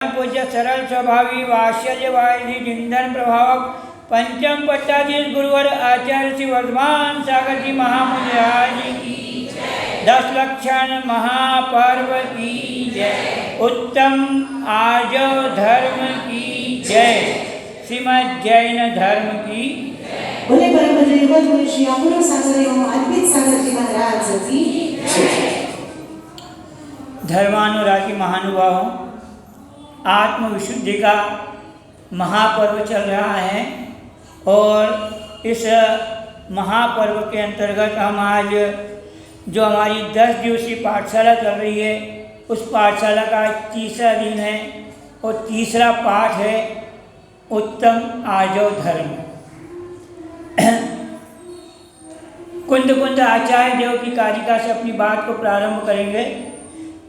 पूज्य सरल स्वभावी वात्सल्यवादी जिंदन प्रभावक पंचम पट्टाधीश गुरुवर आचार्य श्री वर्धमान सागर जी महामुनिराज की 10 लक्षण महापर्व की जय। उत्तम आर्जव धर्म की जय। श्रीमद जैन धर्म की बोले परम पूज्य श्री अपूर्व सागर एवं अद्भुत सागर जी महाराज की धर्मानुरागी महानुभावों, आत्मविशुद्धि का महापर्व चल रहा है और इस महापर्व के अंतर्गत हम आज जो हमारी 10 दिवसीय पाठशाला चल रही है उस पाठशाला का तीसरा दिन है और तीसरा पाठ है उत्तम आर्जव धर्म। कुंद आचार्य देव की कारिका से अपनी बात को प्रारंभ करेंगे।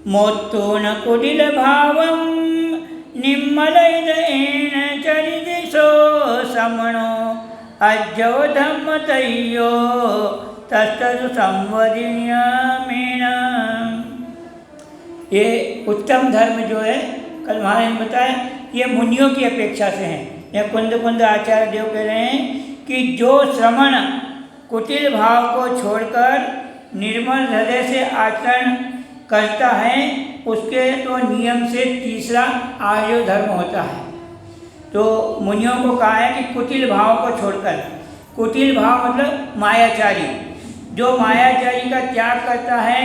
मोत्तो न कुटिल भावम निम्मलैन चरिदिशो समणो अज्जव धम्म तय्यो तस्तु संवदनीयमेन। ये उत्तम धर्म जो है कल महाराज ने बताया ये मुनियों की अपेक्षा से है। यह कुंद आचार्य देव कह रहे हैं कि जो श्रमण कुटिल भाव को छोड़कर निर्मल हृदय से आचरण करता है उसके तो नियम से तीसरा आर्य धर्म होता है। तो मुनियों को कहा है कि कुटिल भाव को छोड़कर, कुटिल भाव मतलब मायाचारी, जो मायाचारी का त्याग करता है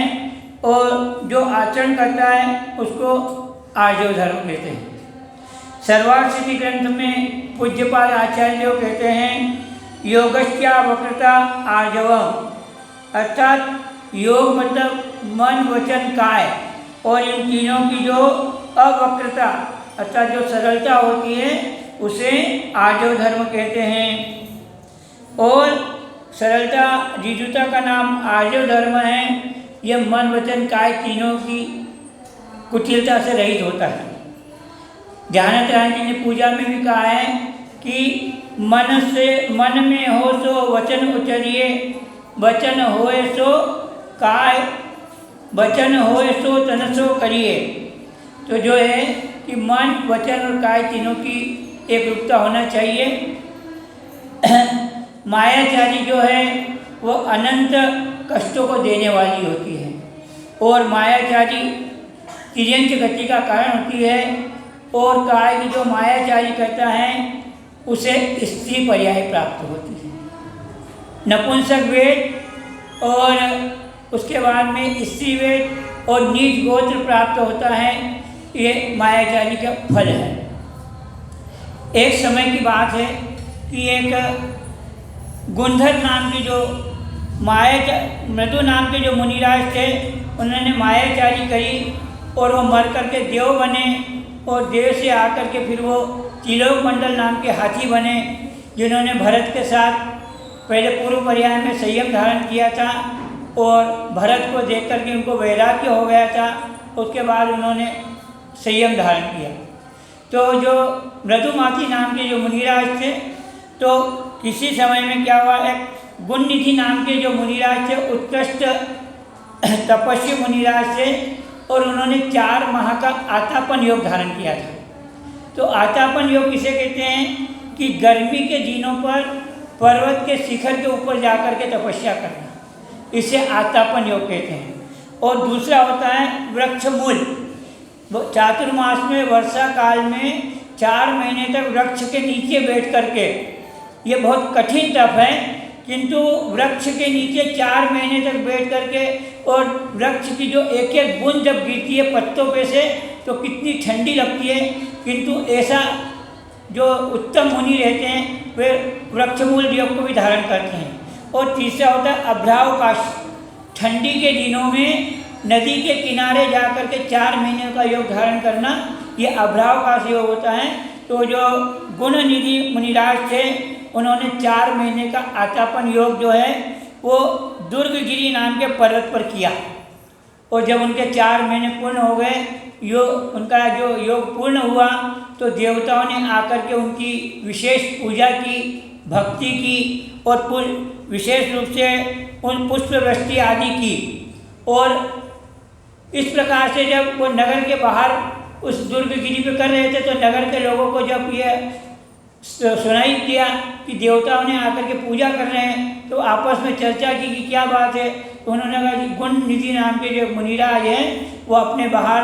और जो आचरण करता है उसको आर्य धर्म कहते हैं। सर्वार्थ सिद्धि ग्रंथ में पूज्यपाद आचार्य देव कहते हैं योगस्या वक्रता आर्जवम, अर्थात योग मतलब मन वचन काय और इन तीनों की जो अवक्रता अर्थात जो सरलता होती है उसे आर्जव धर्म कहते हैं। और सरलता ऋजुता का नाम आर्जव धर्म है। यह मन वचन काय तीनों की कुटिलता से रहित होता है। ध्यानाचार्य जी ने पूजा में भी कहा है कि मन में हो सो वचन उचरिए, वचन होए सो काय, वचन होए सो तन सो करिए। तो जो है कि मन वचन और काय तीनों की एक रूपता होना चाहिए। मायाचारी जो है वो अनंत कष्टों को देने वाली होती है और मायाचारी तिर्यंच गति का कारण होती है और काय की जो मायाचारी करता है उसे स्त्री पर्याय प्राप्त होती है। नपुंसक वेद और उसके बाद में स्त्री वेद और नीच गोत्र प्राप्त होता है। ये मायाचारी का फल है। एक समय की बात है कि एक गुंधर नाम की जो मृदु नाम के जो मुनिराज थे उन्होंने मायाचारी करी और वो मर करके देव बने और देव से आकर के फिर वो त्रिलोक मंडल नाम के हाथी बने जिन्होंने भरत के साथ पहले पूर्व पर्याय में संयम धारण किया था और भरत को देख करके उनको वैराग्य हो गया था। उसके बाद उन्होंने संयम धारण किया। तो जो मृदुमाती नाम के जो मुनिराज थे तो किसी समय में क्या हुआ, एक गुणनिधि नाम के जो मुनिराज थे उत्कृष्ट तपस्वी मुनिराज थे और उन्होंने 4 माह का आतापन योग धारण किया था। तो आतापन योग किसे कहते हैं कि गर्मी के दिनों पर पर्वत के शिखर के ऊपर जाकर के तपस्या करना, इसे आतापन योग कहते हैं। और दूसरा होता है वृक्ष मूल। चातुर्मास में वर्षा काल में 4 महीने तक वृक्ष के नीचे बैठ करके, ये बहुत कठिन तप है किंतु वृक्ष के नीचे 4 महीने तक बैठ करके और वृक्ष की जो एक एक बूंद जब गिरती है पत्तों पे से तो कितनी ठंडी लगती है। किंतु ऐसा जो उत्तम मुनि रहते हैं वे वृक्षमूल योग को भी धारण करते हैं। और तीसरा होता है अभ्रावकाश। ठंडी के दिनों में नदी के किनारे जा कर के 4 महीने का योग धारण करना, ये अभ्रावकाश योग होता है। तो जो गुणनिधि मुनिराज थे उन्होंने 4 महीने का आतापन योग जो है वो दुर्गगिरी नाम के पर्वत पर किया और जब उनके 4 महीने पूर्ण हो गए, उनका जो योग पूर्ण हुआ तो देवताओं ने आकर के उनकी विशेष पूजा की, भक्ति की और विशेष रूप से उन पुष्पवृष्टि आदि की। और इस प्रकार से जब वो नगर के बाहर उस दुर्गगिरी पे कर रहे थे, तो नगर के लोगों को जब ये सुनाई दिया कि देवताओं ने आकर के पूजा कर रहे हैं, तो आपस में चर्चा की कि क्या बात है। तो उन्होंने कहा कि गुण निधि नाम के जो मुनिराज हैं वो अपने बाहर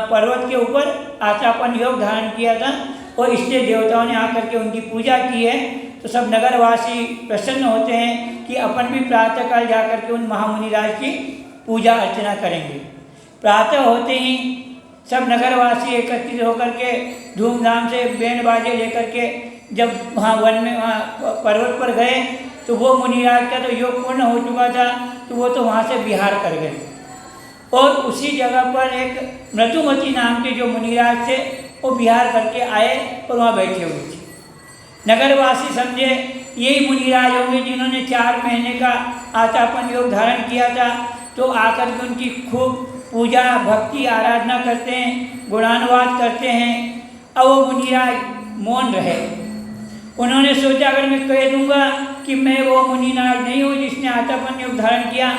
पर्वत के ऊपर आचापन योग धारण किया था, और इसलिए देवताओं ने आकर के उनकी पूजा की है। तो सब नगरवासी प्रसन्न होते हैं कि अपन भी प्रातःकाल जाकर के उन महामुनिराज की पूजा अर्चना करेंगे। प्रातः होते ही सब नगरवासी एकत्रित होकर के धूमधाम से बैंड बाजे लेकर के जब वहाँ वन में वहाँ पर्वत पर गए, तो वो मुनिराज का तो योग पूर्ण हो चुका था, तो वो तो वहाँ से विहार कर गए। और उसी जगह पर एक मृदुमती नाम के जो मुनिराज थे वो विहार करके आए और वहाँ बैठे हुए थे। नगरवासी समझे यही मुनिराज होंगे जिन्होंने 4 महीने का आचापन योग धारण किया था, तो आकर के उनकी खूब पूजा भक्ति आराधना करते हैं, गुणानुवाद करते हैं। अब वो मुनिराज मौन रहे। उन्होंने सोचा अगर मैं कह दूंगा कि मैं वो मुनिराज नहीं हूँ जिसने आचापन योग धारण किया,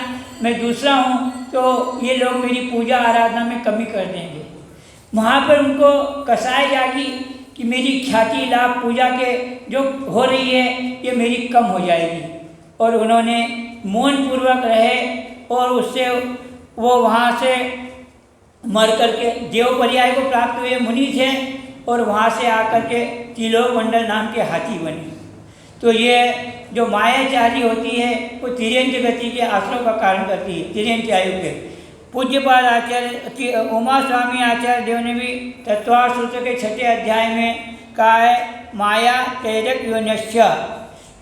मैं दूसरा हूँ, तो ये लोग मेरी पूजा आराधना में कमी कर देंगे। वहाँ पर उनको कसाई जागी कि मेरी ख्याति लाभ पूजा के जो हो रही है ये मेरी कम हो जाएगी। और उन्होंने मौन पूर्वक रहे और उससे वो वहाँ से मर करके देव पर्याय को प्राप्त हुए मुनि थे, और वहाँ से आकर के त्रिलोक मंडल नाम के हाथी बने। तो ये जो मायाचारी होती है वो तिर्यंत गति के आश्रम का कारण करती है, तिर्यंत आयु के। पूज्यपाद आचार्य उमा स्वामी आचार्य देव ने भी तत्वार सूत्र के 6 अध्याय में कहा है, माया तेजक योनिश्च,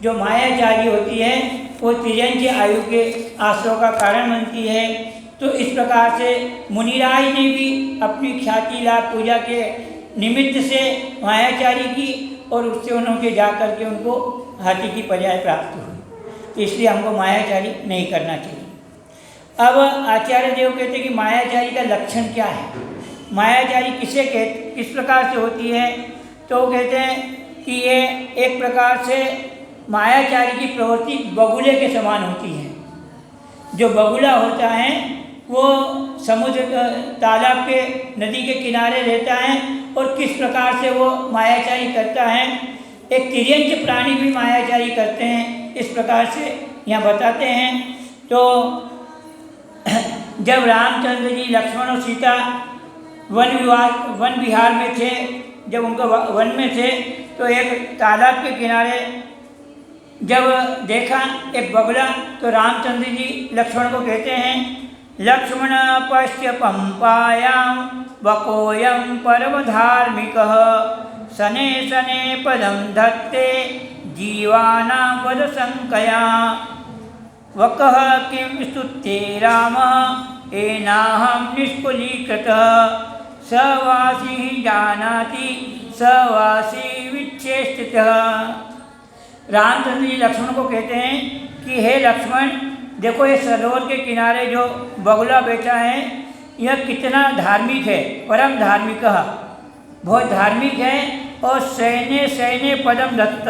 जो मायाचारी होती है वो तिर्यंत आयु के आश्रम का कारण बनती है। तो इस प्रकार से मुनिराज ने भी अपनी ख्याति लाभ पूजा के निमित्त से मायाचारी की, और उससे उन्होंने जा करके उनको हाथी की पर्याय प्राप्त हुई। तो इसलिए हमको मायाचारी नहीं करना चाहिए। अब आचार्य देव कहते हैं कि मायाचारी का लक्षण क्या है, मायाचारी किस प्रकार से होती है। तो कहते हैं कि ये एक प्रकार से मायाचारी की प्रवृत्ति बगुले के समान होती है। जो बगुला होता है वो समुद्र तालाब के नदी के किनारे रहता है, और किस प्रकार से वो मायाचारी करता है। एक तिर्यंत प्राणी भी मायाचारी करते हैं, इस प्रकार से यहाँ बताते हैं। तो जब रामचंद्र जी लक्ष्मण और सीता वन विहार में थे, जब उनको वन में थे, तो एक तालाब के किनारे जब देखा एक बगुला, तो रामचंद्र जी लक्ष्मण को कहते हैं, लक्ष्मण पश्य पंपायां वकोयं परम धार्मिकः सने सने पदं धत्ते जीवानां वद शंकया वकः किं स्तुत्ये रामः एनाहं निष्कुलीकृतः स वासी जानाति स वासी विच्छेष्टितः। रामचंद्र जी लक्ष्मण को कहते हैं कि हे लक्ष्मण, देखो ये सरोवर के किनारे जो बगुला बैठा है यह कितना धार्मिक है, परम धार्मिक, बहुत धार्मिक है। और सैन्य सैन्य पदम दत्त,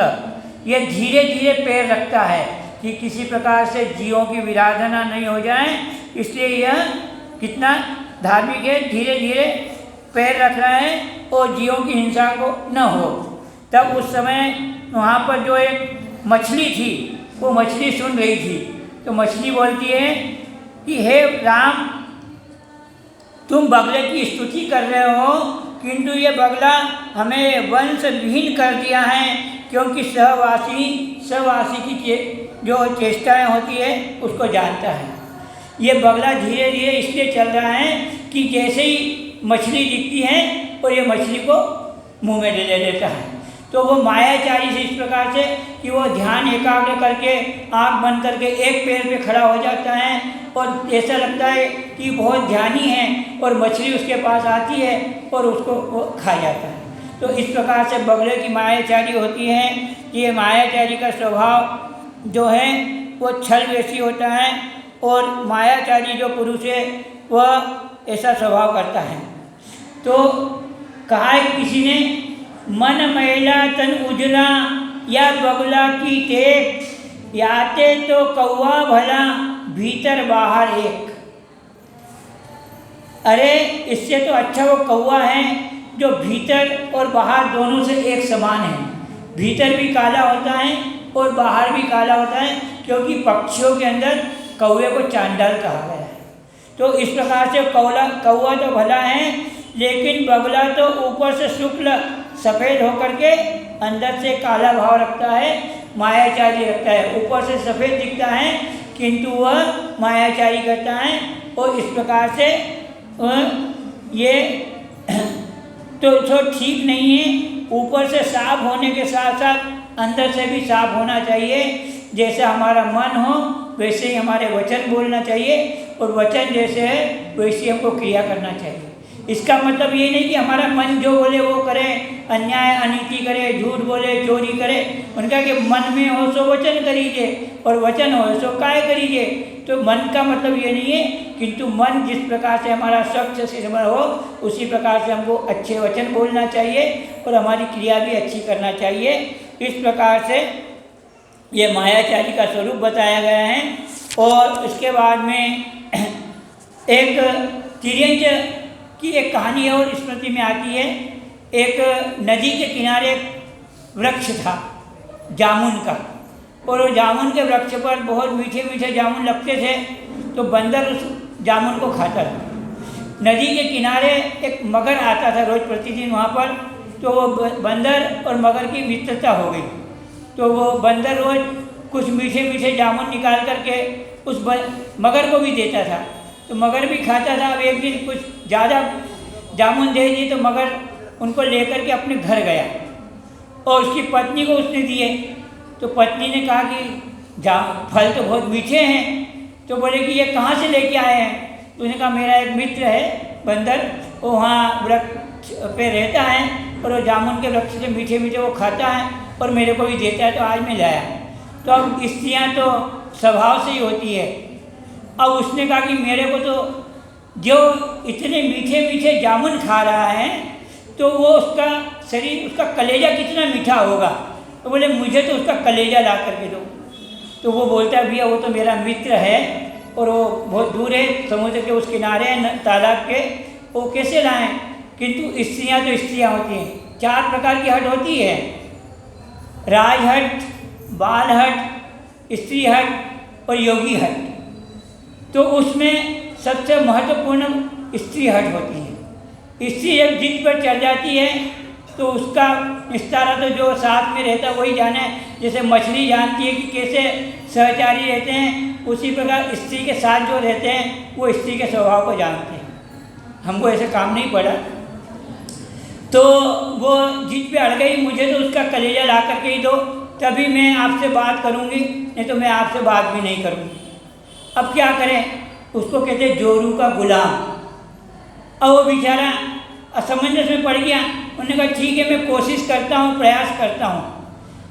ये धीरे धीरे पैर रखता है कि किसी प्रकार से जीवों की विराधना नहीं हो जाए, इसलिए यह कितना धार्मिक है, धीरे धीरे पैर रख रहा है और जीवों की हिंसा को न हो। तब उस समय वहाँ पर जो एक मछली थी वो मछली सुन रही थी, तो मछली बोलती है कि हे राम, तुम बगले की स्तुति कर रहे हो, किंतु ये बगला हमें वंश विहीन कर दिया है, क्योंकि सहवासी की जो चेष्टाएं होती है उसको जानता है। ये बगला धीरे धीरे इसलिए चल रहा है कि जैसे ही मछली दिखती है और ये मछली को मुंह में ले लेता है। तो वो मायाचारी से इस प्रकार से कि वो ध्यान एकाग्र करके आँख बंद करके एक पैर पे खड़ा हो जाता है, और ऐसा लगता है कि बहुत ध्यानी है, और मछली उसके पास आती है और उसको वो खा जाता है। तो इस प्रकार से बगले की मायाचारी होती है। ये मायाचारी का स्वभाव जो है वो छल वैसी होता है, और मायाचारी जो पुरुष है वह ऐसा स्वभाव करता है। तो कहा है किसी ने, मन मैला तन उजला या बगुला की टेक, याते तो कौवा भला भीतर बाहर एक। अरे इससे तो अच्छा वो कौवा है जो भीतर और बाहर दोनों से एक समान है, भीतर भी काला होता है और बाहर भी काला होता है, क्योंकि पक्षियों के अंदर कौवे को चांडाल कहा गया है। तो इस प्रकार से कौवा तो भला है, लेकिन बगुला तो ऊपर से शुक्ल सफ़ेद होकर के अंदर से काला भाव रखता है, मायाचारी रखता है। ऊपर से सफ़ेद दिखता है किंतु वह मायाचारी करता है। और इस प्रकार से ये तो ठीक नहीं है। ऊपर से साफ होने के साथ साथ अंदर से भी साफ होना चाहिए। जैसे हमारा मन हो वैसे ही हमारे वचन बोलना चाहिए, और वचन जैसे है वैसे हमको क्रिया करना चाहिए। इसका मतलब ये नहीं कि हमारा मन जो बोले वो करे, अन्याय अनीति करे, झूठ बोले, चोरी करे। उनका कि मन में हो सो वचन करीजिए और वचन हो सो काय करीजिए। तो मन का मतलब ये नहीं है, किंतु मन जिस प्रकार से हमारा स्वच्छ निर्मल हो उसी प्रकार से हमको अच्छे वचन बोलना चाहिए और हमारी क्रिया भी अच्छी करना चाहिए। इस प्रकार से ये मायाचारी का स्वरूप बताया गया है। और उसके बाद में एक तिर्यंच की एक कहानी और स्मृति में आती है। एक नदी के किनारे एक वृक्ष था जामुन का, और वो जामुन के वृक्ष पर बहुत मीठे मीठे जामुन लगते थे। तो बंदर उस जामुन को खाता था। नदी के किनारे एक मगर आता था रोज़ प्रतिदिन वहाँ पर। तो वो बंदर और मगर की मित्रता हो गई। तो वो बंदर रोज़ कुछ मीठे मीठे जामुन निकाल करके उस मगर को भी देता था। तो मगर भी खाता था। अब एक दिन कुछ ज़्यादा जामुन दे दिए तो मगर उनको लेकर के अपने घर गया और उसकी पत्नी को उसने दिए। तो पत्नी ने कहा कि फल तो बहुत मीठे हैं। तो बोले कि ये कहाँ से लेके आए हैं? तो उसने कहा मेरा एक मित्र है बंदर, वो वहाँ वृक्ष पे रहता है और वो जामुन के वृक्ष से मीठे मीठे वो खाता है और मेरे को भी देता है, तो आज मैं लाया। तो अब स्त्रियाँ तो स्वभाव से ही होती है। अब उसने कहा कि मेरे को तो जो इतने मीठे मीठे जामुन खा रहा है तो वो उसका शरीर, उसका कलेजा कितना मीठा होगा। तो बोले मुझे तो उसका कलेजा ला करके दो। तो वो बोलता है भैया वो तो मेरा मित्र है और वो बहुत दूर है, समुद्र के उस किनारे है, तालाब के, वो कैसे लाएं? किंतु स्त्रियाँ तो स्त्रियाँ होती हैं। 4 प्रकार की हट होती है, राजहट, बालहट, स्त्री हट और योगी हट। तो उसमें सबसे महत्वपूर्ण स्त्री हट होती है। स्त्री जब जिद पर चढ़ जाती है तो उसका निस्तारा तो जो साथ में रहता है वही जाने। जैसे मछली जानती है कि कैसे सहचारी रहते हैं, उसी प्रकार स्त्री के साथ जो रहते हैं वो स्त्री के स्वभाव को जानते हैं। हमको ऐसे काम नहीं पड़ा। तो वो जिद पे अड़ गई, मुझे तो उसका कलेजा ला करके ही दो, तभी मैं आपसे बात करूँगी, नहीं तो मैं आपसे बात भी नहीं करूँगी। अब क्या करें? उसको कहते हैं जोरू का गुलाम। अब वो बेचारा असमंजस में पड़ गया। उन्होंने कहा ठीक है मैं कोशिश करता हूँ, प्रयास करता हूँ।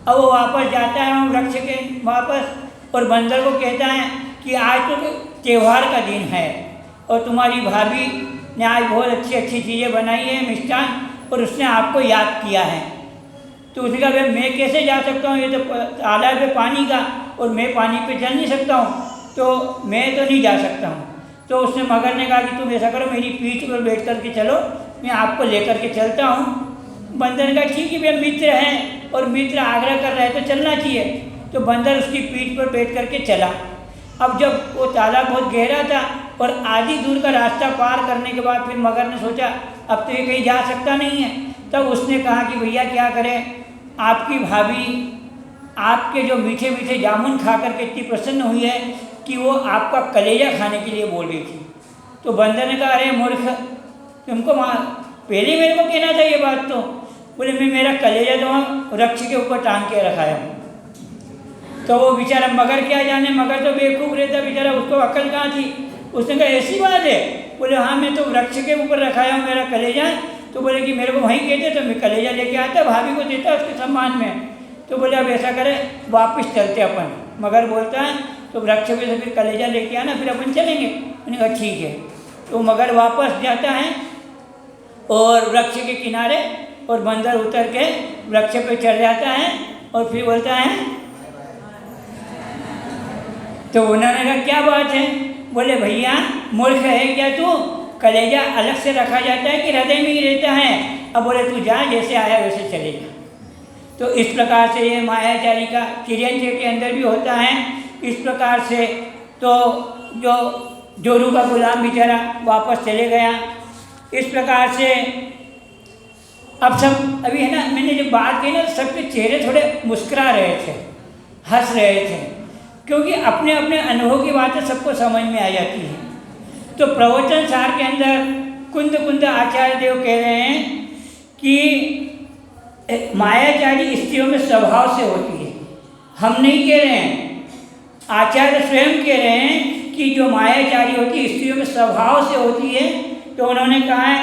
अब वो वापस जाता है वृक्ष के वापस और बंदर को कहता है कि आज तो त्यौहार का दिन है और तुम्हारी भाभी ने आज बहुत अच्छी अच्छी चीज़ें बनाई हैं, मिष्ठान, और उसने आपको याद किया है। तो उसने कहा भाई मैं कैसे जा सकता हूँ, ये तो तालाब पे पानी का और मैं पानी पे चल नहीं सकता हूँ, तो मैं तो नहीं जा सकता हूँ। तो उसने मगर ने कहा कि तुम ऐसा करो मेरी पीठ पर बैठ कर के चलो, मैं आपको लेकर के चलता हूँ। बंदर ने कहा ठीक है भैया मित्र हैं और मित्र आग्रह कर रहे हैं तो चलना चाहिए। तो बंदर उसकी पीठ पर बैठ कर के चला। अब जब वो तालाब बहुत गहरा था और आधी दूर का रास्ता पार करने के बाद फिर मगर ने सोचा अब तो ये कहीं जा सकता नहीं है। तब उसने कहा कि भैया क्या करें, आपकी भाभी आपके जो मीठे मीठे जामुन खा करके इतनी प्रसन्न हुई है कि वो आपका कलेजा खाने के लिए बोल रही थी। तो बंदर ने कहा अरे मूर्ख, तुमको पहले मेरे को कहना था ये बात। तो बोले मैं मेरा कलेजा तो वहाँ वृक्ष के ऊपर टांग के रखाया हूँ। तो वो बेचारा मगर क्या जाने, मगर तो बेवकूफ़ रहता बेचारा, उसको अकल कहाँ थी। उसने कहा ऐसी बात है? बोले हाँ मैं तो वृक्ष के ऊपर रखाया हूँ मेरा कलेजा। तो बोले कि मेरे को वहीं कहते तो मैं कलेजा लेके आता, भाभी को देता उसके सम्मान में। तो बोले अब ऐसा करें वापस चलते अपन। मगर बोलता है तो वृक्ष पे से फिर कलेजा लेके आना, फिर अपन चलेंगे। मैंने कहा ठीक है। तो मगर वापस जाता है और वृक्ष के किनारे, और बंदर उतर के वृक्ष पे चढ़ जाता है और फिर बोलता है। तो उन्होंने कहा क्या बात है? बोले भैया मूर्ख है क्या तू? कलेजा अलग से रखा जाता है कि हृदय में ही रहता है? अब बोले तू जा, जैसे आया वैसे चले जा। तो इस प्रकार से ये मायाचारी का चिरंजीव के अंदर भी होता है। इस प्रकार से तो जो जोरू का गुलाम बेचारा वापस चले गया। इस प्रकार से अब सब अभी है ना, मैंने जो बात की ना, सबके चेहरे थोड़े मुस्कुरा रहे थे, हंस रहे थे, क्योंकि अपने अपने अनुभव की बातें सबको समझ में आ जाती हैं। तो प्रवचन सार के अंदर कुंद कुंद आचार्य देव कह रहे हैं कि मायाचारी स्त्रियों में स्वभाव से होती है। हम नहीं कह रहे हैं, आचार्य स्वयं कह रहे हैं कि जो मायाचारी होती है स्त्रियों में स्वभाव से होती है। तो उन्होंने कहा है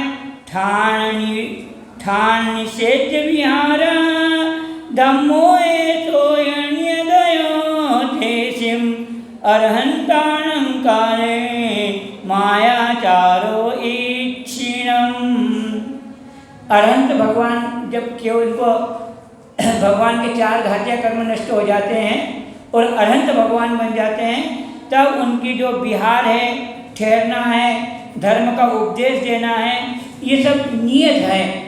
ठान निषेध विहार धम्मोए तोयण्य दयो देशिम अरहंताणं काले मायाचारो ईक्षिणम। अरहंत भगवान जब केवल इनको भगवान के 4 घातिया कर्म नष्ट हो जाते हैं और अरहंत भगवान बन जाते हैं, तब उनकी जो विहार है, ठहरना है, धर्म का उपदेश देना है, ये सब नियत है।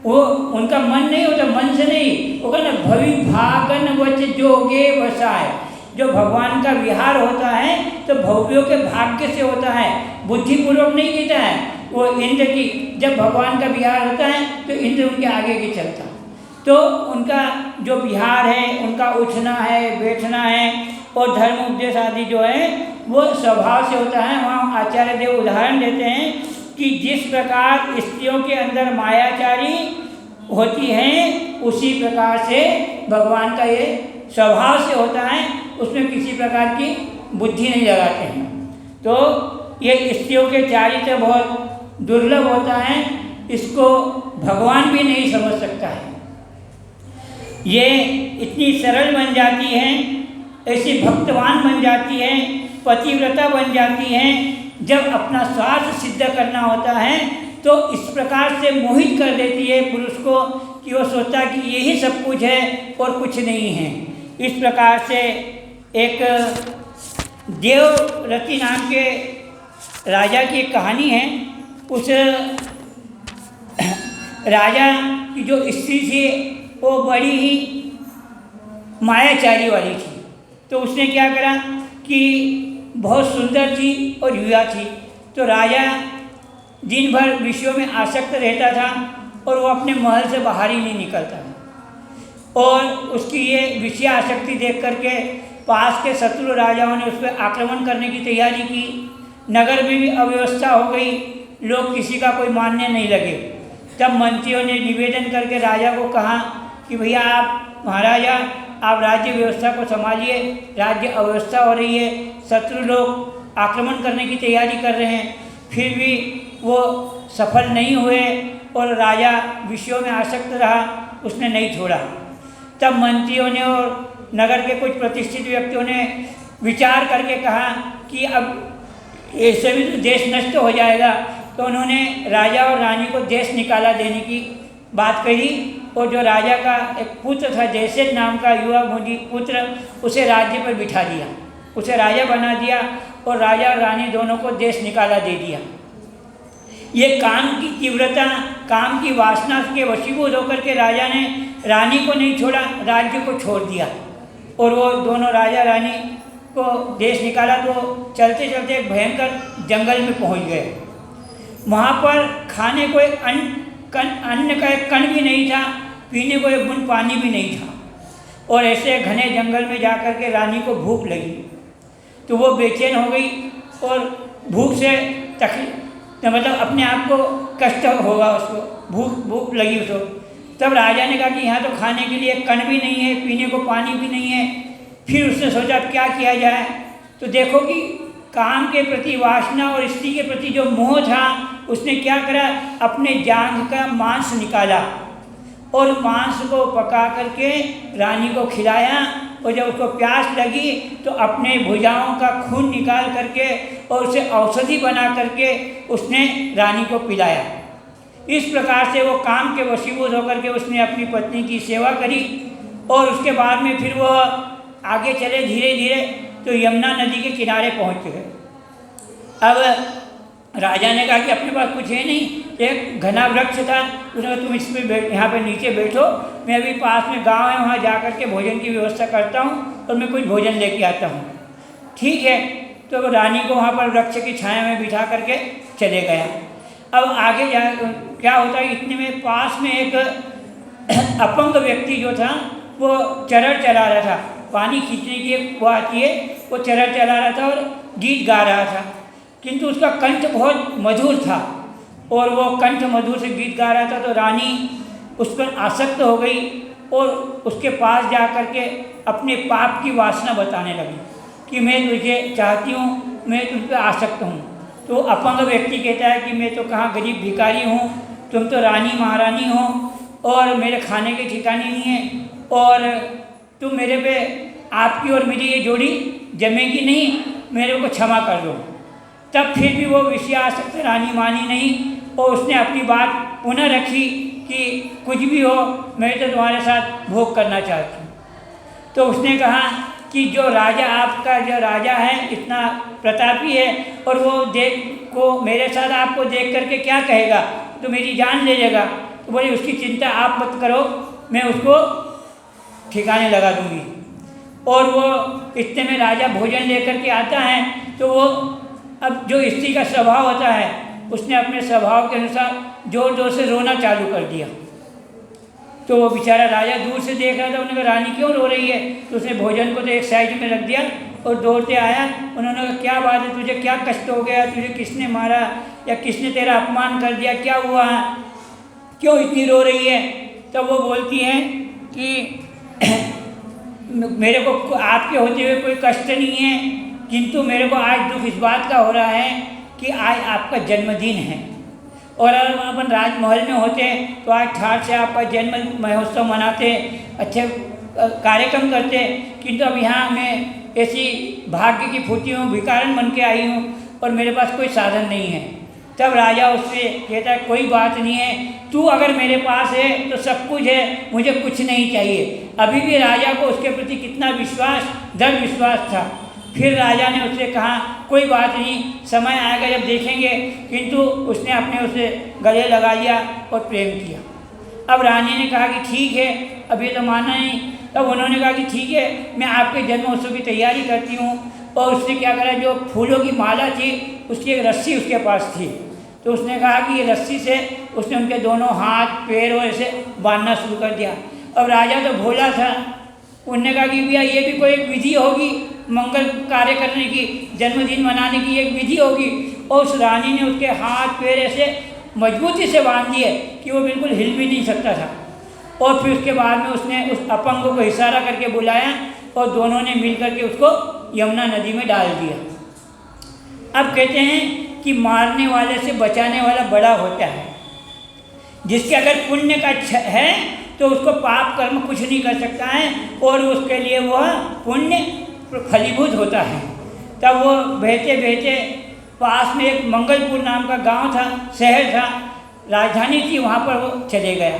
वो उनका मन नहीं होता, मन से नहीं, वो कहना भवि भागन वच जोगे वसाय। जो भगवान का विहार होता है तो भव्यों के भाग्य से होता है, बुद्धिपूर्वक नहीं कहता है। वो इंद्र की जब भगवान का विहार होता है तो इंद्र उनके आगे के चलता। तो उनका जो विहार है, उनका उठना है, बैठना है और धर्म उपदेश आदि जो है वो स्वभाव से होता है। वहाँ आचार्य देव उदाहरण देते हैं कि जिस प्रकार स्त्रियों के अंदर मायाचारी होती हैं, उसी प्रकार से भगवान का ये स्वभाव से होता है, उसमें किसी प्रकार की बुद्धि नहीं लगाते हैं। तो ये स्त्रियों के चारित्र बहुत दुर्लभ होता है, इसको भगवान भी नहीं समझ सकता है। ये इतनी सरल बन जाती हैं, ऐसी भक्तवान बन जाती हैं, पतिव्रता बन जाती हैं। जब अपना स्वार्थ सिद्ध करना होता है तो इस प्रकार से मोहित कर देती है पुरुष को कि वो सोचता कि यही सब कुछ है और कुछ नहीं है। इस प्रकार से एक देवरति नाम के राजा की एक कहानी है। उस राजा की जो स्त्री थी वो बड़ी ही मायाचारी वाली थी। तो उसने क्या करा कि बहुत सुंदर थी और युवा थी, तो राजा दिन भर विषयों में आसक्त रहता था और वो अपने महल से बाहर ही नहीं निकलता था। और उसकी ये विषय आसक्ति देख करके पास के शत्रु राजाओं ने उस पर आक्रमण करने की तैयारी की। नगर में भी अव्यवस्था हो गई, लोग किसी का कोई मानने नहीं लगे। तब मंत्रियों ने निवेदन करके राजा को कहा कि भैया आप महाराजा, आप राज्य व्यवस्था को संभालिए, राज्य अव्यवस्था हो रही है, शत्रु लोग आक्रमण करने की तैयारी कर रहे हैं। फिर भी वो सफल नहीं हुए और राजा विषयों में आसक्त रहा, उसने नहीं छोड़ा। तब मंत्रियों ने और नगर के कुछ प्रतिष्ठित व्यक्तियों ने विचार करके कहा कि अब ऐसे भी तो देश नष्ट हो जाएगा। तो उन्होंने राजा और रानी को देश निकाला देने की बात कही और जो राजा का एक पुत्र था, जयसेन नाम का युवा भोजी पुत्र, उसे राज्य पर बिठा दिया, उसे राजा बना दिया और राजा और रानी दोनों को देश निकाला दे दिया। ये काम की तीव्रता, काम की वासना के वशीभूत होकर के राजा ने रानी को नहीं छोड़ा, राज्य को छोड़ दिया और वो दोनों राजा रानी को देश निकाला। तो चलते चलते एक भयंकर जंगल में पहुंच गए। वहाँ पर खाने को एक अन्न का एक कण भी नहीं था, पीने को एक बूंद पानी भी नहीं था। और ऐसे घने जंगल में जाकर के रानी को भूख लगी, तो वो बेचैन हो गई और भूख से मतलब अपने आप को कष्ट होगा उसको, भूख लगी उसको। तब राजा ने कहा कि यहाँ तो खाने के लिए कण भी नहीं है, पीने को पानी भी नहीं है। फिर उसने सोचा क्या किया जाए। तो देखो कि काम के प्रति वासना और स्त्री के प्रति जो मोह था, उसने क्या करा, अपने जांघ का मांस निकाला और मांस को पका करके रानी को खिलाया। और जब उसको प्यास लगी तो अपने भुजाओं का खून निकाल करके और उसे औषधि बना करके उसने रानी को पिलाया। इस प्रकार से वो काम के वशीभूत होकर के उसने अपनी पत्नी की सेवा करी। और उसके बाद में फिर वो आगे चले धीरे धीरे, तो यमुना नदी के किनारे पहुँच गए। अब राजा ने कहा कि अपने पास कुछ है नहीं, एक घना वृक्ष था, उसने कहा तुम इस पर यहाँ पे नीचे बैठो, मैं अभी पास में गांव है वहाँ जा कर के भोजन की व्यवस्था करता हूँ और मैं कुछ भोजन लेके आता हूँ। ठीक है, तो रानी को वहाँ पर वृक्ष की छाया में बिठा करके चले गया। अब आगे जा क्या होता है, इतने में पास में एक अपंग व्यक्ति जो था वो चरर चला रहा था, पानी खींचने की वो आती है, वो चरर चला रहा था और गीत गा रहा था, किंतु उसका कंठ बहुत मधुर था और वो कंठ मधुर से गीत गा रहा था। तो रानी उस पर आसक्त हो गई और उसके पास जा कर के अपने पाप की वासना बताने लगी कि मैं तुझे चाहती हूँ, मैं तुझ पर आसक्त हूँ। तो अपंग व्यक्ति कहता है कि मैं तो कहाँ गरीब भिखारी हूँ, तुम तो रानी महारानी हो और मेरे खाने के ठिकाने नहीं है और तुम मेरे पे, आपकी और मेरी ये जोड़ी जमेगी नहीं, मेरे को क्षमा कर दो। तब फिर भी वो विषयासक्त रानी मानी नहीं और उसने अपनी बात पुनः रखी कि कुछ भी हो मैं तो तुम्हारे साथ भोग करना चाहती हूँ। तो उसने कहा कि जो राजा, आपका जो राजा है इतना प्रतापी है और वो को मेरे साथ आपको देख करके क्या कहेगा, तो मेरी जान ले लेगा। तो बोले उसकी चिंता आप मत करो, मैं उसको ठिकाने लगा दूंगी। और वो इतने में राजा भोजन लेकर के आता है तो वो, अब जो स्त्री का स्वभाव होता है, उसने अपने स्वभाव के अनुसार जोर जोर से रोना चालू कर दिया। तो वो बेचारा राजा दूर से देख रहा था, उन्होंने कहा रानी क्यों रो रही है? तो उसने भोजन को तो एक साइड में रख दिया और दौड़ते आया। उन्होंने कहा क्या बात है, तुझे क्या कष्ट हो गया, तुझे किसने मारा या किसने तेरा अपमान कर दिया, क्या हुआ, क्यों इतनी रो रही है? तब वो बोलती है कि मेरे को आपके होते हुए कोई कष्ट नहीं है, किंतु मेरे को आज दुख इस बात का हो रहा है कि आज आपका जन्मदिन है और अगर अपन राजमहल में होते तो आज ठाठ से आपका जन्म महोत्सव मनाते, अच्छे कार्यक्रम करते, किंतु अब यहाँ मैं ऐसी भाग्य की फूटी हूँ, भिखारन बन के आई हूँ और मेरे पास कोई साधन नहीं है। तब राजा उससे कहता है कोई बात नहीं है, तू अगर मेरे पास है तो सब कुछ है, मुझे कुछ नहीं चाहिए। अभी भी राजा को उसके प्रति कितना विश्वास, दृढ़ विश्वास था। फिर राजा ने उससे कहा कोई बात नहीं, समय आएगा जब देखेंगे, किंतु उसने अपने उसे गले लगा लिया और प्रेम किया। अब रानी ने कहा कि ठीक है, अब ये तो माना नहीं। तब उन्होंने कहा कि ठीक है, मैं आपके जन्मोत्सव की तैयारी करती हूँ। और उसने क्या करा, जो फूलों की माला थी उसकी एक रस्सी उसके पास थी, तो उसने कहा कि ये रस्सी से उसने उनके दोनों हाथ पैर और ऐसे बांधना शुरू कर दिया। अब राजा तो भोला था, उन्होंने कहा कि भैया ये भी कोई एक विधि होगी, मंगल कार्य करने की, जन्मदिन मनाने की एक विधि होगी। और उस रानी ने उसके हाथ पैर ऐसे मजबूती से बांध दिए कि वो बिल्कुल हिल भी नहीं सकता था। और फिर उसके बाद में उसने उस अपंग को इशारा करके बुलाया और दोनों ने मिल करके उसको यमुना नदी में डाल दिया। अब कहते हैं कि मारने वाले से बचाने वाला बड़ा होता है। जिसके अगर पुण्य का है तो उसको पाप कर्म कुछ नहीं कर सकता है और उसके लिए वह पुण्य फलीभूत होता है। तब वो बहते बहते पास में एक मंगलपुर नाम का गांव था, शहर था, राजधानी थी, वहाँ पर वो चले गया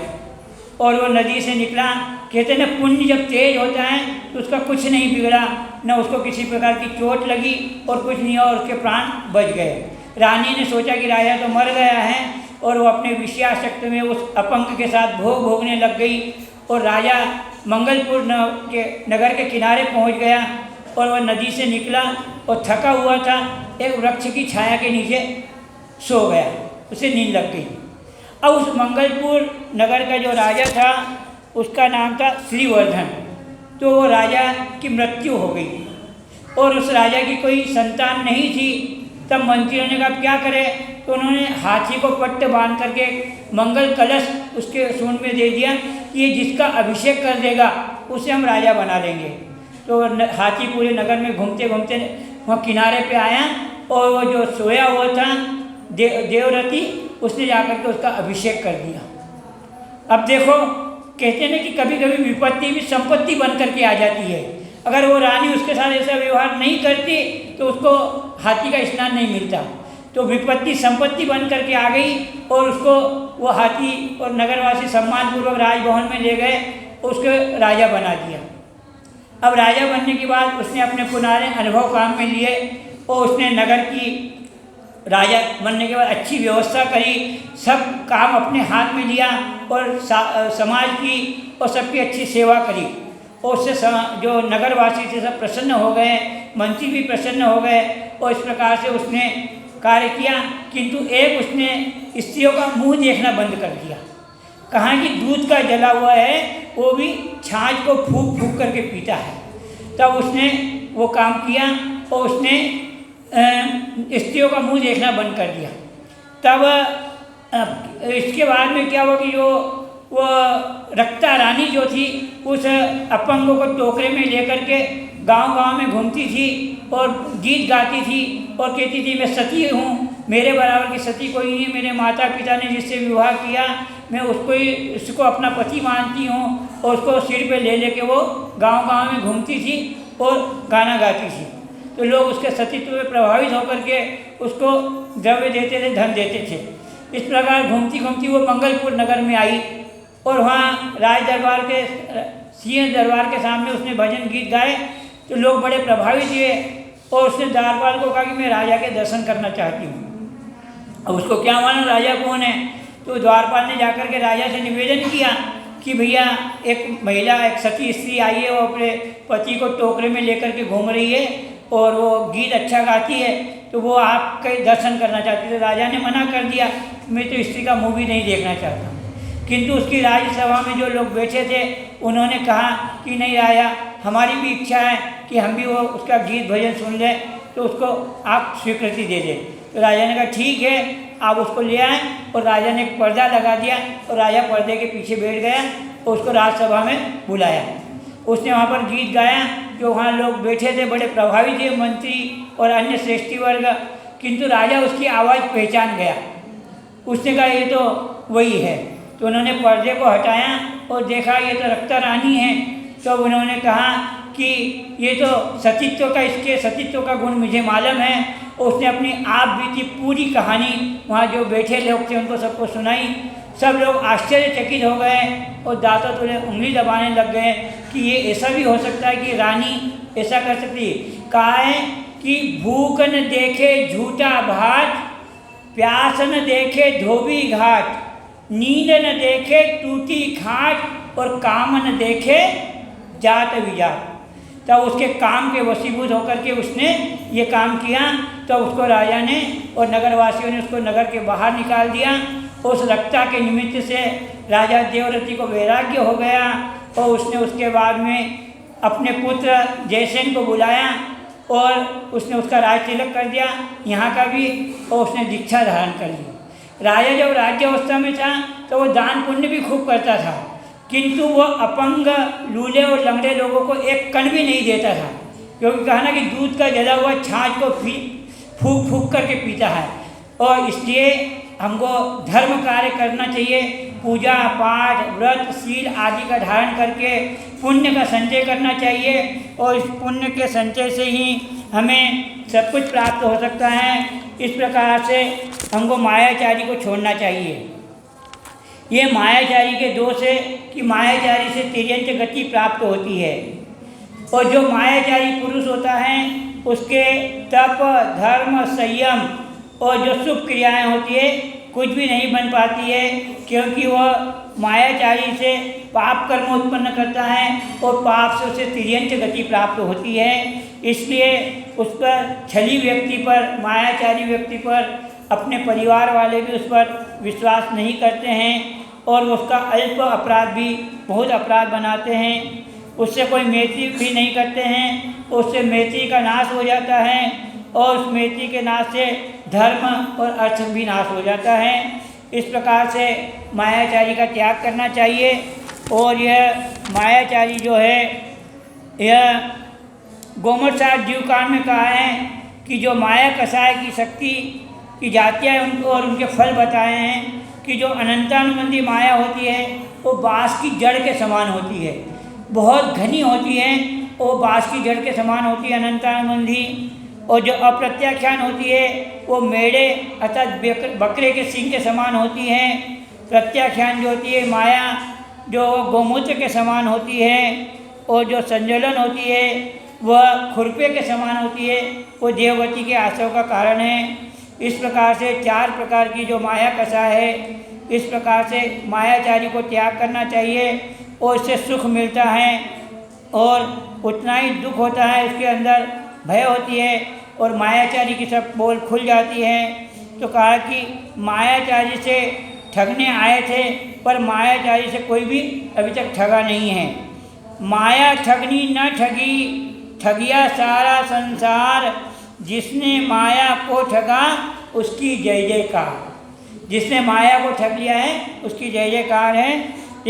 और वो नदी से निकला। कहते ना पुण्य जब तेज होता है तो उसका कुछ नहीं बिगड़ा, न उसको किसी प्रकार की चोट लगी और कुछ नहीं, और उसके प्राण बच गए। रानी ने सोचा कि राजा तो मर गया है और वो अपने विषयासक्ति में उस अपंग के साथ भोग भोगने लग गई। और राजा मंगलपुर के नगर के किनारे पहुंच गया और वह नदी से निकला और थका हुआ था, एक वृक्ष की छाया के नीचे सो गया, उसे नींद लग गई। अब उस मंगलपुर नगर का जो राजा था उसका नाम था श्रीवर्धन। तो वो राजा की मृत्यु हो गई और उस राजा की कोई संतान नहीं थी। तब मंत्रियों ने कहा क्या करें, तो उन्होंने हाथी को पट्ट बांध करके मंगल कलश उसके सूंड में दे दिया कि ये जिसका अभिषेक कर देगा उसे हम राजा बना लेंगे। तो हाथी पूरे नगर में घूमते घूमते वहाँ किनारे पे आया और वो जो सोया हुआ था देवरती, उसने जाकर के उसका अभिषेक कर दिया। अब देखो, कहते हैं कि कभी कभी विपत्ति भी संपत्ति बन करके आ जाती है। अगर वो रानी उसके साथ ऐसा व्यवहार नहीं करती तो उसको हाथी का स्नान नहीं मिलता। तो विपत्ति संपत्ति बन करके आ गई और उसको वो हाथी और नगरवासी सम्मानपूर्वक राजभवन में ले गए, उसको राजा बना दिया। अब राजा बनने के बाद उसने अपने पुराने अनुभव काम में लिए और उसने नगर की राजा बनने के बाद अच्छी व्यवस्था करी, सब काम अपने हाथ में लिया और समाज की और सबकी अच्छी सेवा करी और उससे जो नगरवासी थे सब प्रसन्न हो गए, मंत्री भी प्रसन्न हो गए और इस प्रकार से उसने कार्य किया। किंतु एक उसने स्त्रियों का मुंह देखना बंद कर दिया। कहा कि दूध का जला हुआ है वो भी छाछ को फूंक फूंक करके पीता है। तब उसने वो काम किया और उसने स्त्रियों का मुंह देखना बंद कर दिया। तब इसके बाद में क्या हुआ कि जो वो रक्ता रानी जो थी उस अपंगों को टोकरे में लेकर के गांव-गांव में घूमती थी और गीत गाती थी और कहती थी मैं सती हूँ, मेरे बराबर की सती कोई नहीं, मेरे माता पिता ने जिससे विवाह किया मैं उसको अपना पति मानती हूँ और उसको सिर पे ले लेके वो गांव-गांव में घूमती थी और गाना गाती थी। तो लोग उसके सतीत्व में प्रभावित होकर के उसको द्रव्य देते थे, धन देते थे। इस प्रकार घूमती घूमती वो मंगलपुर नगर में आई और वहाँ राज दरबार के सिंह दरबार के सामने उसने भजन गीत गाए। तो लोग बड़े प्रभावित हुए और उसने द्वारपाल को कहा कि मैं राजा के दर्शन करना चाहती हूँ। अब उसको क्या मालूम राजा कौन है। तो द्वारपाल ने जाकर के राजा से निवेदन किया कि भैया एक महिला, एक सती स्त्री आई है, वो अपने पति को टोकरे में लेकर के घूम रही है और वो गीत अच्छा गाती है, तो वो आपके दर्शन करना चाहती है। तो राजा ने मना कर दिया, मैं तो स्त्री का मुँह भी नहीं देखना चाहता। किंतु उसकी राज्यसभा में जो लोग बैठे थे उन्होंने कहा कि नहीं राजा, हमारी भी इच्छा है कि हम भी वो उसका गीत भजन सुन लें, तो उसको आप स्वीकृति दे दें। तो राजा ने कहा ठीक है, आप उसको ले आए और राजा ने एक पर्दा लगा दिया और राजा पर्दे के पीछे बैठ गया और उसको राज्यसभा में बुलाया। उसने वहाँ पर गीत गाया, जो वहाँ लोग बैठे थे बड़े प्रभावित थे, मंत्री और अन्य श्रेष्ठी वर्ग। किंतु राजा उसकी आवाज़ पहचान गया, उसने कहा ये तो वही है। तो उन्होंने पर्दे को हटाया और देखा ये तो रक्ता रानी है। तो उन्होंने कहा कि ये तो सतीत्व का, इसके सतीत्व का गुण मुझे मालूम है। और उसने अपनी आप बीती पूरी कहानी वहाँ जो बैठे लोग थे उनको सबको सुनाई। सब लोग आश्चर्यचकित हो गए और दांतों तले उंगली दबाने लग गए कि ये ऐसा भी हो सकता है कि रानी ऐसा कर सकती है। कहा है कि भूख न देखे झूठा भाट, प्यास न देखे धोबी घाट, नींद न देखे टूटी खाट और काम न देखे जात विजात। तब उसके काम के वशीभूत होकर के उसने ये काम किया। तो उसको राजा ने और नगरवासियों ने उसको नगर के बाहर निकाल दिया। उस रक्ता के निमित्त से राजा देवव्रती को वैराग्य हो गया और उसने उसके बाद में अपने पुत्र जयसेन को बुलाया और उसने उसका राज तिलक कर दिया यहाँ का भी, और उसने दीक्षा धारण कर ली। राजा जब राज्यावस्था में था तो वो दान पुण्य भी खूब करता था, किंतु वो अपंग, लूले और लंगड़े लोगों को एक कण भी नहीं देता था, क्योंकि कहा ना कि दूध का जला हुआ छाछ को फूंक फूंक करके पीता है। और इसलिए हमको धर्म कार्य करना चाहिए, पूजा पाठ व्रत शील आदि का धारण करके पुण्य का संचय करना चाहिए और इस पुण्य के संचय से ही हमें सब कुछ प्राप्त हो सकता है। इस प्रकार से हमको मायाचारी को छोड़ना चाहिए। ये मायाचारी के दोष है कि मायाचारी से तिर्यंत गति प्राप्त होती है और जो मायाचारी पुरुष होता है उसके तप धर्म संयम और जो शुभ क्रियाएं होती है कुछ भी नहीं बन पाती है, क्योंकि वह मायाचारी से पाप कर्म उत्पन्न करता है और पाप से उसे तिर्यंत गति प्राप्त होती है। इसलिए उस पर छली व्यक्ति पर, मायाचारी व्यक्ति पर अपने परिवार वाले भी उस पर विश्वास नहीं करते हैं और उसका अल्प अपराध भी बहुत अपराध बनाते हैं। उससे कोई मैत्री भी नहीं करते हैं, उससे मैत्री का नाश हो जाता है और उस मैत्री के नाश से धर्म और अर्थ भी नाश हो जाता है। इस प्रकार से मायाचारी का त्याग करना चाहिए। और यह मायाचारी जो है, यह गोमट साहब जीवकांड में कहा है कि जो माया कसाय की शक्ति की जातियाँ उनको और उनके फल बताए हैं कि जो अनंतानुबंधी माया होती है वो बाँस की जड़ के समान होती है, बहुत घनी होती है, वो बाँस की जड़ के समान होती है अनंतानुबंधी। और जो अप्रत्याख्यान होती है वो मेढ़े अर्थात बकरे के सींग के समान होती है। प्रत्याख्यान जो होती है माया जो गोमूत्र के समान होती है और जो संजलन होती है वह खुरपे के समान होती है, वो देववती के आश्रय का कारण है। इस प्रकार से 4 प्रकार की जो माया कषा है, इस प्रकार से मायाचारी को त्याग करना चाहिए और इससे सुख मिलता है और उतना ही दुख होता है, इसके अंदर भय होती है और मायाचारी की सब पोल खुल जाती है। तो कहा कि मायाचारी से ठगने आए थे, पर मायाचारी से कोई भी अभी तक ठगा नहीं है। माया ठगनी न ठगी, ठगिया सारा संसार, जिसने माया को ठगा उसकी जय जयकार। जिसने माया को ठग लिया है उसकी जय जयकार है।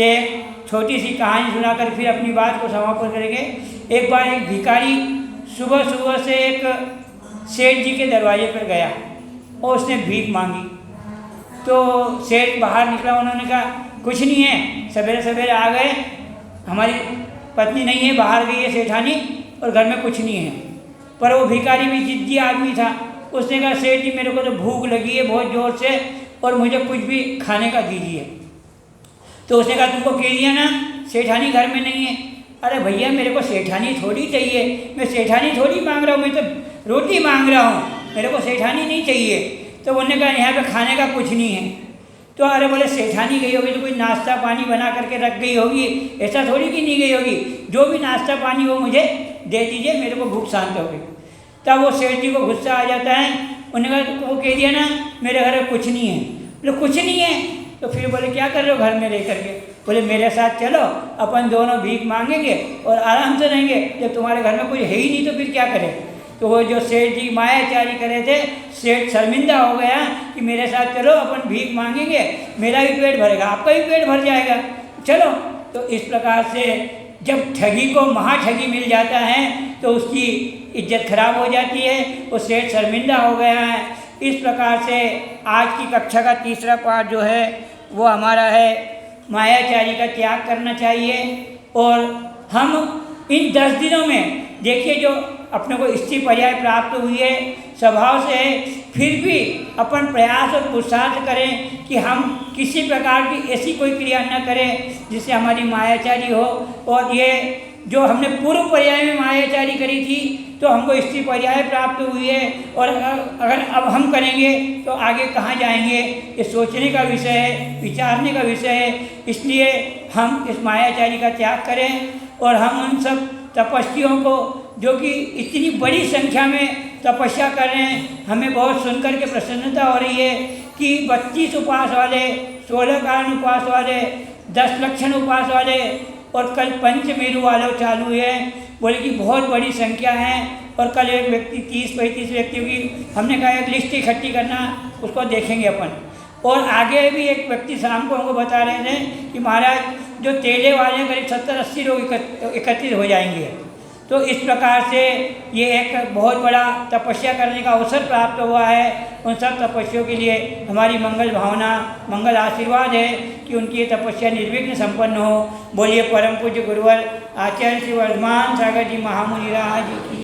एक छोटी सी कहानी सुनाकर फिर अपनी बात को समापन करेंगे। एक बार एक भिखारी सुबह सुबह से एक सेठ जी के दरवाजे पर गया और उसने भीख मांगी। तो सेठ बाहर निकला, उन्होंने कहा कुछ नहीं है, सवेरे सवेरे आ गए, हमारी पत्नी नहीं है, बाहर गई है सेठानी और घर में कुछ नहीं है। पर वो भिखारी भी जिद्दी आदमी था, उसने कहा सेठ जी मेरे को तो भूख लगी है बहुत ज़ोर से और मुझे कुछ भी खाने का दीजिए। तो उसने कहा तुमको कह दिया ना सेठानी घर में नहीं है। अरे भैया मेरे को सेठानी थोड़ी चाहिए, मैं सेठानी थोड़ी मांग रहा हूँ, मैं तो रोटी मांग रहा हूँ, मेरे को सेठानी नहीं चाहिए। तो उन्होंने कहा यहाँ पे खाने का कुछ नहीं है। तो अरे बोले सेठानी गई होगी तो कोई नाश्ता पानी बना करके रख गई होगी, ऐसा थोड़ी कि नहीं गई होगी, जो भी नाश्ता पानी हो मुझे दे दीजिए, मेरे को भूख शांत हो गई। तब वो सेठ जी को गुस्सा आ जाता है, उन्होंने कहा वो कह दिया ना मेरे घर में कुछ नहीं है। बोले कुछ नहीं है, तो फिर बोले क्या कर रहे हो घर में रह करके? बोले मेरे साथ चलो, अपन दोनों भीख मांगेंगे और आराम से रहेंगे, जब तुम्हारे घर में कुछ है ही नहीं तो फिर क्या करें। तो वो जो सेठ जी मायाचारी करे थे, सेठ शर्मिंदा हो गया कि मेरे साथ चलो अपन भीख मांगेंगे, मेरा भी पेट भरेगा, आपका भी पेट भर जाएगा, चलो। तो इस प्रकार से जब ठगी को महाठगी मिल जाता है तो उसकी इज्जत खराब हो जाती है, वो सेठ शर्मिंदा हो गया है। इस प्रकार से आज की कक्षा का तीसरा पाठ जो है वो हमारा है मायाचारी का त्याग करना चाहिए। और हम इन 10 दिनों में देखिए जो अपने को स्थिति पर्याय प्राप्त हुई है स्वभाव से, फिर भी अपन प्रयास और पुरुषार्थ करें कि हम किसी प्रकार की ऐसी कोई क्रिया न करें जिससे हमारी मायाचारी हो। और ये जो हमने पूर्व पर्याय में मायाचारी करी थी तो हमको स्थिति पर्याय प्राप्त हुई है, और अगर अब हम करेंगे तो आगे कहाँ जाएंगे, ये सोचने का विषय है, विचारने का विषय है। इसलिए हम इस मायाचारी का त्याग करें और हम उन सब तपस्वियों को जो कि इतनी बड़ी संख्या में तपस्या कर रहे हैं, हमें बहुत सुनकर के प्रसन्नता हो रही है कि 32 उपवास वाले, 16 कारण उपवास वाले, 10 लक्षण उपवास वाले और कल पंचमेरु वाले चालू है। बोले कि बहुत बड़ी संख्या है और कल एक व्यक्ति 30-35 व्यक्तियों की हमने कहा एक लिस्ट इकट्ठी करना, उसको देखेंगे अपन। और आगे भी एक व्यक्ति शाम को हमको बता रहे थे कि महाराज जो तेले वाले करीब 70-80 लोग एकत्रित हो जाएंगे। तो इस प्रकार से ये एक बहुत बड़ा तपस्या करने का अवसर प्राप्त हुआ है। उन सब तपस्वियों के लिए हमारी मंगल भावना, मंगल आशीर्वाद है कि उनकी ये तपस्या निर्विघ्न संपन्न हो। बोलिए परम पूज्य गुरुवर आचार्य श्री वर्धमान सागर जी महामुनि राज की।